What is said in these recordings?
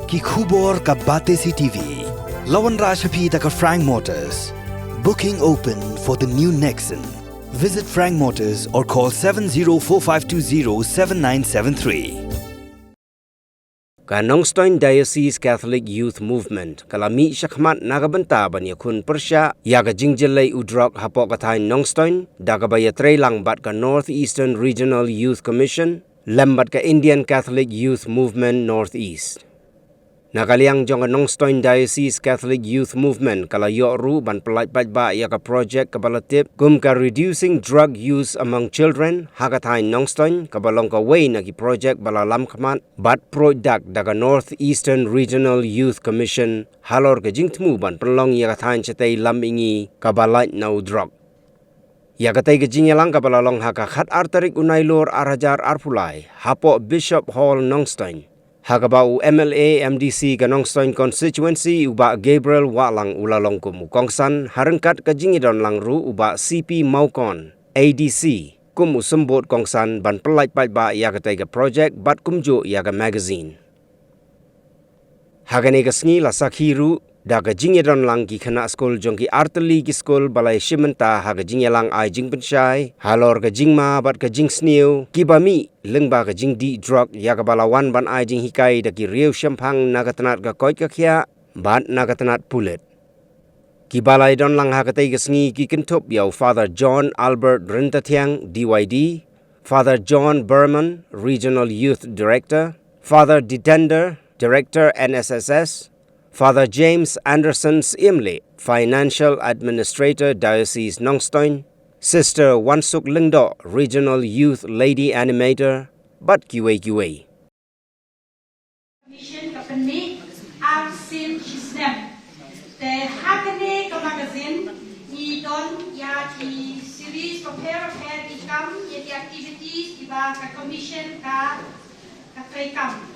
ki khubor ka Batesi TV. Lawan Rashapi taka Frank Motors. Booking open for the new Nexon. Visit Frank Motors or call 7045207973. Ka Nongstoiñ Diocese Catholic Youth Movement kalami syakmat nagabanta ban Ïakhun Pyrshah yaga jingjelai Drok hapok katain Nongstoiñ dagabaya trailang bat ka Northeastern Regional Youth Commission lembat ka Indian Catholic Youth Movement Northeast. Nakaliang jong Nongstoiñ Diocese Catholic Youth Movement kala yoru ban pelait-ba ya ka project kabalatip kum ka reducing drug use among children hakatain Nongstoiñ kabalong ka way nagi project balalam kamat bat product daga Northeastern Regional Youth Commission halor ka jingtmu ban pelong ya katain chatay lamingi kabalait na Drok. Ya katay ka jinyalang kabalalong haka khat artarik unaylor arajar arpulay hapo Bishop Hall Nongstoiñ. Hagabau MLA MDC ka Nongstoiñ constituency uba Gabriel Walang ulalong kumukongsan harengkat ka jingidon langru uba CP Maukon ADC kumusembot kongsan ban pelait-bait ba ya katay ka project bat kumjo ya ka magazine. Hagane ka sngi la sakhiru daga jingidon lang ki khana school jong ki arteli ki school balai shimenta haga jingyalang ai jingpensyai halor ka jingma bat ka jingsniu kibami lengba ka jingdi drok ya ka balawan ban ai jing hikai da ki riu syampang nagatanat ka koit ka khia bat nagatanat pulet kibalai don lang haga tai ka sngi ki kentup yau Father John Albert Rentatiang DYD, Father John Berman Regional Youth Director, Father Ditender Director NSSS, Father James Anderson Imle, Financial Administrator Diocese Nongstoiñ, Sister Wansuk Lingdo, Regional Youth Lady Animator, Bat QA. Mission Company, I've seen his name. The Hakane magazine, he done yati series prepare income, yet the activities, iba ka commission ka kam.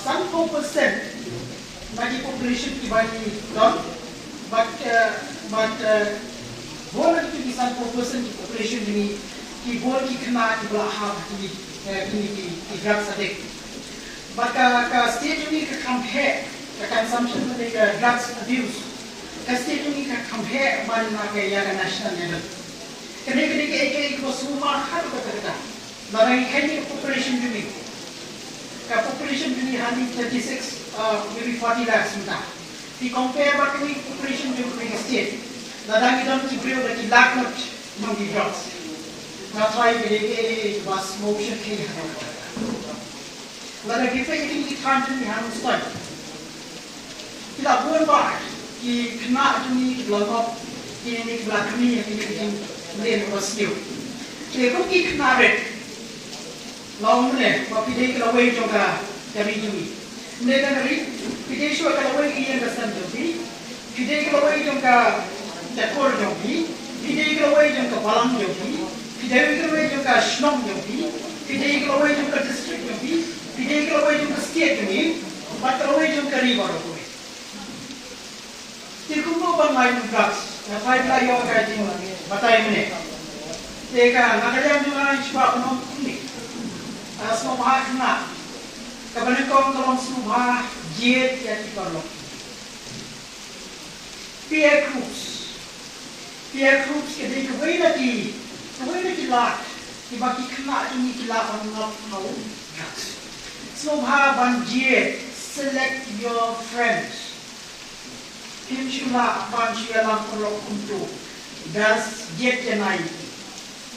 Some 4% bagi population ki bagi don, but boleh kita bisa 4% ki population ini ki boleh kena di belahap di drugs addict. Maka state ini ke compare ke consumption dengan drugs abuse. Ke state ini ke compare mana ke yang national level. Kena ke semua harus kita. Barang ini population ini. The population in Honey 36, maybe 40 lakhs. We compare what we population in the state. That don't keep real that you lack not among the drugs. That's why we was motion clean. But if you can't do the hand start. You have one bar, you cannot do me blow up, you need black me, and you then was new. They don't keep married. Long ne, but we take away from the region. Negari, we take away in the center. We take away from the core of we take away from the Balam Yogi, we take away from the Shnong Yogi, we take away from the district Yogi, we take away from the state Yogi, but away from the river. You could go on my drugs, the five like your guiding, but I'm in it. They can, I am doing Smubha kena, kebanyakan kalau smubha jet yang diperlukan. Peer groups jadi keway lagi lat, dibagi kena ini kila orang tahu. Smubha ban jet, select your friends. Pyrshah ban sialang perlu untuk das jet yang naik.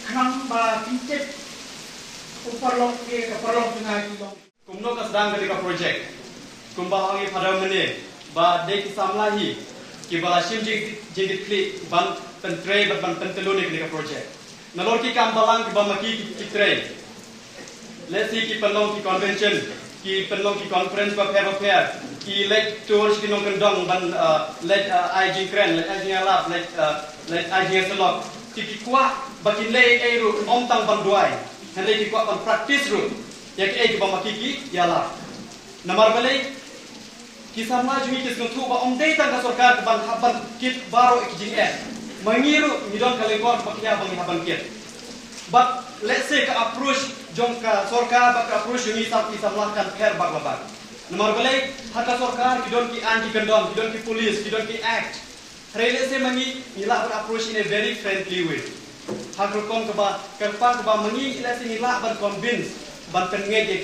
Kenang ba pintet. Uparlong dengan kita. Kumno ka sedang ketika projek. Kumbahangi pada menit. Ba dek Samla hi. Kibala sim jigit klik ban pentre ban pentelune ketika projek. Nalor ki kambalang ki bamaki ki tray. Let's see ki penlong ki convention, ki penlong ki conference ba pair. Ki let tours ki nong kendong ban let ai kren, let ai alap, let ai selok. Ki kwa baki lay eru omtang ban duai. Hendak kita buat praktis ru, yang kita bama kiki ialah. Nomor balik ki Samla jungi kis nutu ba omdei tang ka sarkar ban haban kit baro ikjing mangiru midon kalengkor pakya bangi haban kit. But let's say ka approach jong ka sarkar ba ka approach jungi Samla kan khair baglabak. Nomor balai haka sarkar kidon ki anti condom, kidon ki police, kidon ki act. Let's say mangi nila ban approach in a very friendly way. Hakul kom ke ba kerpa ke ba mangi let's say nila ban convince ban tengge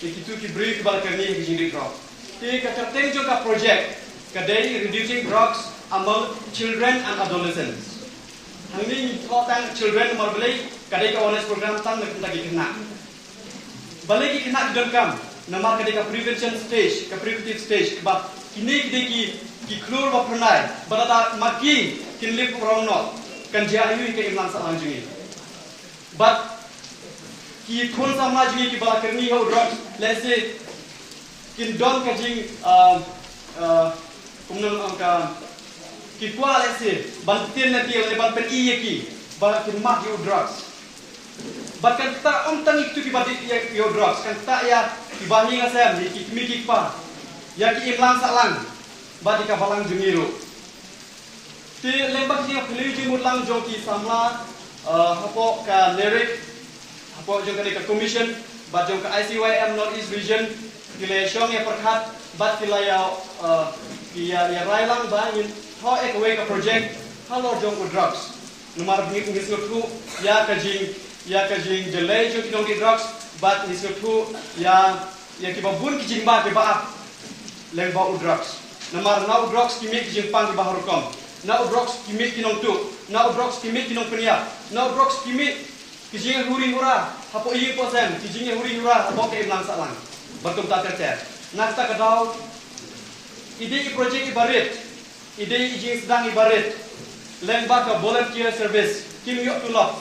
ki tu ki beri ke ba kerni ki jing Drok. Ti ka terteng jong ka project kadai reducing drugs among children and adolescents. Hangni tang children nomor balai kadai ka awareness program tang nak lagi kena. Balai ki kena kidon kam nama kadai ka prevention stage, ka preventive stage ba kini kadai ki klur ba pernai balada maki kinlip orang no kan jayu ke imlan sa anjungi. But ki khun Samla jungi ki bala kerni ho drugs let's say kin don ka jing kumnam angka ki kwa let's say ban tin na ti le ban pen i ki bala kin mak yo drugs. But kan ta tang itu ki badi yo drugs kan ta ya ki bahi ngasem ki kimi pa ya ki imlan sa lang badi ka balang jungi ro. Ti lembak jing phili jing mutlang jong ki Samla hapo ka lyric hapo jong ka commission ba jong ka ICYM North East Region kila syong ya perkhat bat kila ya railang ba yin tho ek way ka project halo jong drugs nomor ngik ngisku ya ka jing delay jong kinong drugs bat ngisku ya ki babun ki jing ba ke ba leng ba drugs nomor now drugs ki mik jing pang ki ba horkom now drugs ki mik kinong tu now drugs ki mik kinong penia now drugs ki mik ki jing huri hura hapo i posem ki jing huri hura hapo ke imlang salang bertum tak tercer. Nakta kadau ide project ibarit, ide jing sedang ibarit. Lembak ka volunteer service, kim yok tulok,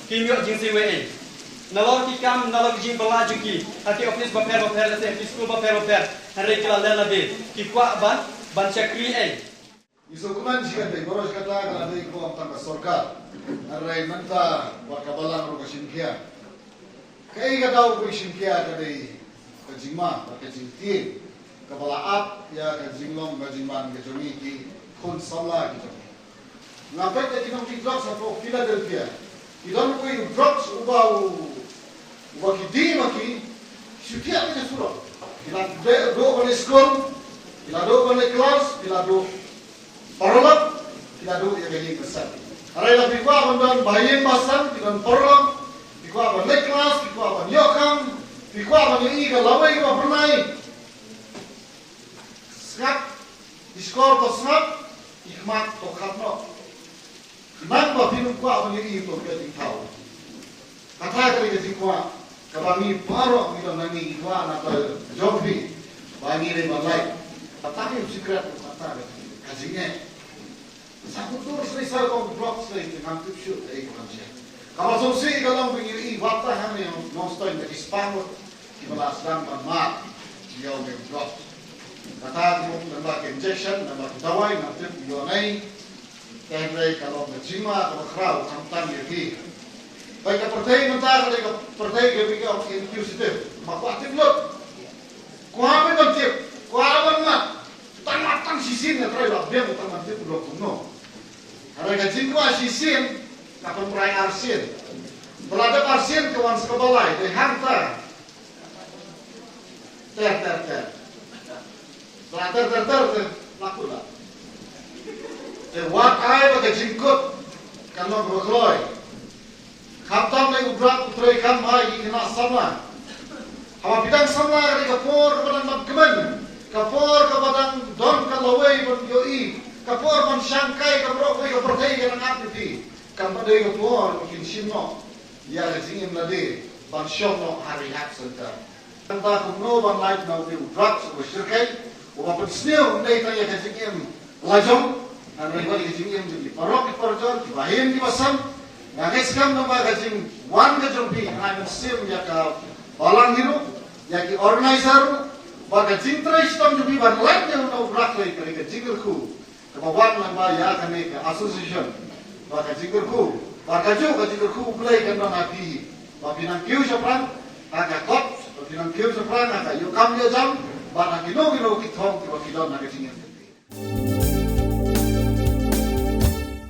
kim yok jing CWA. Nalor ki kam nalor jing belaju ki, hati office baper lase, hati school baper. Hari kila lena be, ki kwa ban chakri Isu kuman jika deh, boros kata kalau deh ko amtang sorkar, hari menta wakabalang ro kasimkia. Kai kadau ko simkia kadai kajingma, kajingtin, kabala ap ya kajinglong kajingman kajongi ki khun Samla ki. Ngapai ke kinong ki Drok sa Philadelphia. Idon ko yung Drok ubau ki di maki syutia ke suro. Kila do ko school, kila do ko kelas, kila do parolak, kila do ya gani besar. Arai la bikwa bandan bayin basan, kila parolak, bikwa ban kelas, bikwa ban yokam. Bikwa ban i ka lawai ka pernai. Skap diskor to skap ikmat to khatno. Nang ba pinu kwa ban i to ka dikau. Kata ka ni dikwa ka bangi paro mi to nani ikwa na ta jobbi bangi le malai. Kata ni secret kata ka jinge. Sa kutur sri sa ko Drok sri kan tu shoot ai ko je. Kalau sosial kalau begini, waktu kami Nongstoiñ dari Spanyol, kita sedang bermat, dia orang Drok. Kata dia nambah injection, nambah dawai, nanti dia naik. Tapi kalau berjima, kalau kerau, hantam lagi. Baik pertai mentah, kalau pertai kita inquisitive, maka aktif lot. Kuah apa aktif? Kuah apa mat? Tang sisin, yang terakhir dia bukan aktif Drok kuno. Karena gaji kuah sisin. Kapal perai arsin, berada arsin kawan sekebalai, di hantar, ter, laku lah. Wat ay pakai jingkut, kalau berkeloi, kaptam lagi ubrak utrai kam hai kena Samla, hawa bidang Samla dari kapor kepada magkemen, kapor kepada don kalawai pun yoi, kapor pun sangkai kaprok lagi kapertai kena aktivi. Kampadai ke tuor mungkin simno ya jingim lade ban shomno hari hak serta anta kumno ban light na ubi Drok so shirkai o ban sneu ndai ta ya jingim lajong an rival jingim di parok parjor di bahin di basam na skam no ba jing wan ga jombi na sim ya ka balang hiru ya ki organizer ba ga jing trai stam di ban light na Drok lai ka jingirku ka bawan na ba ya ka ne association Baka jingurku, baka juga jingurku play kan nang api. Bapinang kiu seprang, aga kot, bapinang kiu seprang aga yukam dia jam, bana kino kino ki thong ki ba kilo na ke tingin